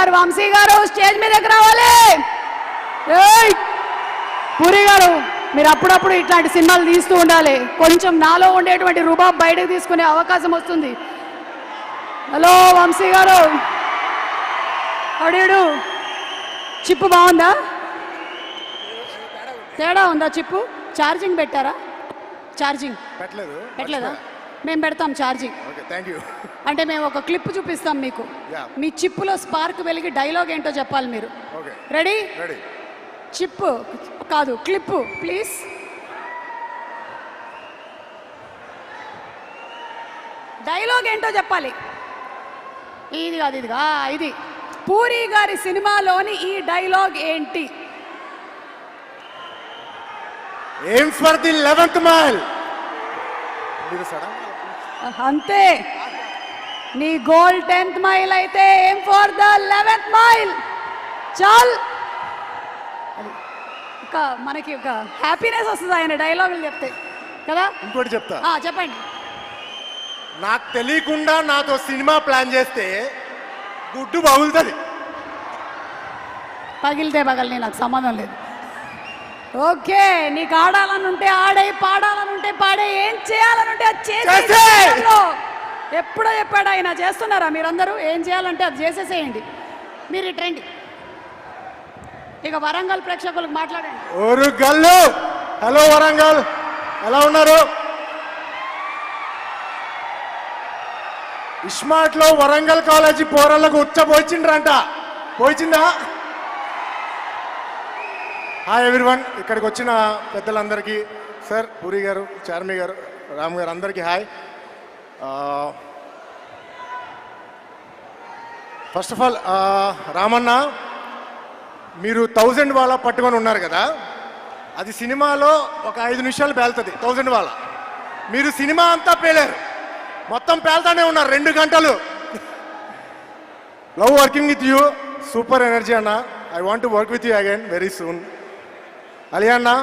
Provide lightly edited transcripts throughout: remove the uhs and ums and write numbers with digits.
Temper Vamsi గారు stage మీదకి రావాలి. పూరి గారు మీరు అప్పుడప్పుడు ఇట్లాంటి సినిమాలు తీస్తూ ఉండాలి. కొంచెం నాలో ఉండేటువంటి రుబాబ్ బయటకు తీసుకునే అవకాశం వస్తుంది. హలో వంశీ గారు, అడిడు చిప్పు బాగుందా? తేడా ఉందా? చిప్పు ఛార్జింగ్ పెట్టారా? ఛార్జింగ్ పెట్టలేదా? మేము పెడతాం ఛార్జింగ్. అంటే మేము ఒక క్లిప్ చూపిస్తాం మీకు. మీ చిప్పులో స్పార్క్ వెలిగి డైలాగ్ ఏంటో చెప్పాలి మీరు. రెడీ? చిప్పు కాదు, క్లిప్ ప్లీజ్. డైలాగ్ ఏంటో చెప్పాలి. ఇది కాదు, ఇది పూరి గారి సినిమాలోని ఈ డైలాగ్ ఏంటి? ఏం ఫర్ ది 11th మైల్. అంతే, నీ గోల్ 10th మైల్ అయితే ఏం ఫర్ ద 11th మైల్. చాల్, మనకి ఒక హ్యాపీనెస్ వస్తుంది ఆయన డైలాగులు చెప్తే కదా. ఇంకోటి చెప్తా, చెప్పండి. నాకు తెలియకుండా నాతో సినిమా ప్లాన్ చేస్తే గుడ్డు పగులుతుంది. పగిలితే పగలని నాకు సంబంధం లేదు. ఓకే, నీకు ఆడాలని ఉంటే ఆడే, పాడాలని ఉంటే పాడే, ఏం చేయాలని ఉంటే అది చేసే. ఎప్పుడో చెప్పాడు ఆయన. చేస్తున్నారా మీరందరూ? ఏం చేయాలంటే అది చేసేసేయండి. మీరు ఇట్రండి, ఇక వరంగల్ ప్రేక్షకులకు మాట్లాడండి. ఓరు గల్లు, హలో వరంగల్, ఎలా ఉన్నారు? ఇస్మార్ట్ లో వరంగల్ కాలేజీ పోరళ్ళకు పోయించిండ్రంట. పోయించిందా? హాయ్ ఎవ్రీవన్, ఇక్కడికి వచ్చిన పెద్దలందరికీ, సార్, పూరి గారు, చార్మి గారు, రామ్ గారు, అందరికీ hi. First of all Ramanna, మీరు 1000 వాళ్ళ పట్టుకొని ఉన్నారు కదా, అది సినిమాలో ఒక 5 నిమిషాలు పేలుతుంది. 1000 వాళ్ళ మీరు సినిమా అంతా పేలేరు, మొత్తం పేల్తానే ఉన్నారు 2 గంటలు. Love working with you, super energy అన్న. I want to work with you again very soon. అలియాన్నా,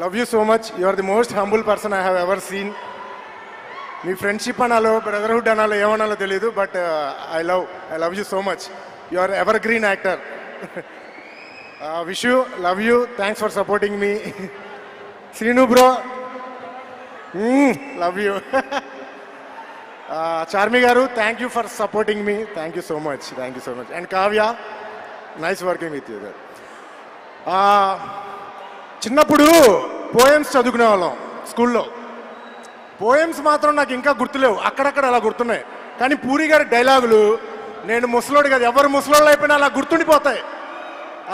love you so much. You are the most humble person I have ever seen. మీ ఫ్రెండ్షిప్ అనాలో, brotherhood అనాలో, ఏమనాలో తెలియదు, but I love you so much. You are evergreen actor. Wish you, love you, thanks for supporting me. Srinu bro, love you. Charmi garu, thank you for supporting me. Thank you so much, thank you so much. And Kavya, nice working with you. చిన్నప్పుడు poems చదువుకునే వాళ్ళం స్కూల్లో. Poems మాత్రం నాకు ఇంకా గుర్తులేవు, అక్కడక్కడ అలా గుర్తున్నాయి. కానీ పూరి గారి డైలాగులు, నేను ముసలోడు కదా, ఎవరు ముసలోళ్ళు అయిపోయినా అలా గుర్తుండిపోతాయి,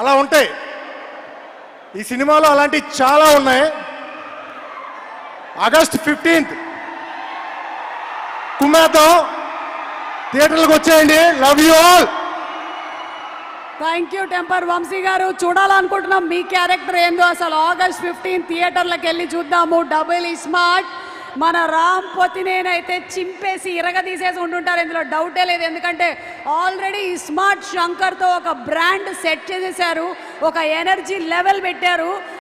అలా ఉంటాయి. ఈ సినిమాలో అలాంటివి చాలా ఉన్నాయి. ఆగస్ట్ 15th కుమ్మేద్దాం, థియేటర్లకు వచ్చేయండి. Love you all. Thank you Temper Vamsi గారు. చూడాలనుకుంటున్నాం మీ క్యారెక్టర్ ఏందో అసలు. ఆగస్ట్ 15 థియేటర్లకు వెళ్ళి చూద్దాము. డబుల్ స్మార్ట్ మన రామ్ పొతినేనైతే చింపేసి ఇరగదీసేసి ఉంటుంటారు, ఇందులో డౌటే లేదు. ఎందుకంటే ఆల్రెడీ స్మార్ట్ శంకర్తో ఒక బ్రాండ్ సెట్ చేసేసారు, ఒక ఎనర్జీ లెవెల్ పెట్టారు.